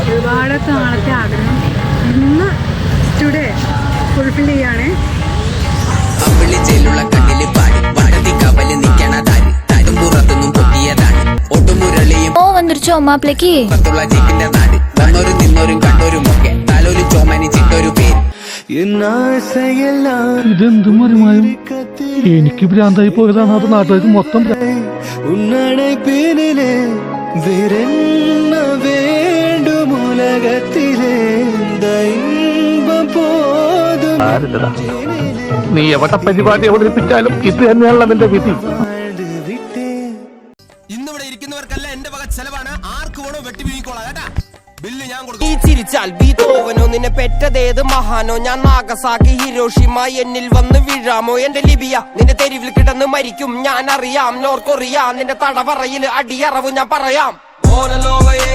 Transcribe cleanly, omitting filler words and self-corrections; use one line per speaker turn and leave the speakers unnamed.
ഒരുപാട് നാളത്തെ ആഗ്രഹം ഇന്ന് ടുഡേ ഫുൾഫിൽ ചെയ്യാണ്.
வந்துருச்சோ மாப்பிளைக்கு
ഇതെന്തും മറിമായും എനിക്ക് ഭ്രാന്തായി പോയതാണ്. അത് നാട്ടുകാർക്ക് മൊത്തം നീ എവിടെ പരിപാടി അവതരിപ്പിച്ചാലും ഇത് തന്നെയാണല്ലോ നിന്റെ വിധി.
ഇന്നിവിടെ ഇരിക്കുന്നവർക്കല്ല എന്റെ വക ചെലവാണ്. ആർക്ക് വേണോ വെട്ടി വീങ്ങിക്കോളാം കേട്ടാ. ബില്ല് ഞാൻ കൊടുക്കും.
ഈ ചിരിച്ചാൽ ബീതോവനോ നിന്നെ പെറ്റതേത് മഹാനോ ഞാൻ നാഗസാക്കി ഹിരോഷിമ എന്നിൽ വന്ന് വീഴാമോ എന്റെ ലിബിയ നിന്റെ തെരുവിൽ കിടന്ന് മരിക്കും ഞാൻ അറിയാം നോർക്കൊറിയ നിന്റെ തടവറയിൽ അടിയറവ് ഞാൻ പറയാം. ഓരലോകയെ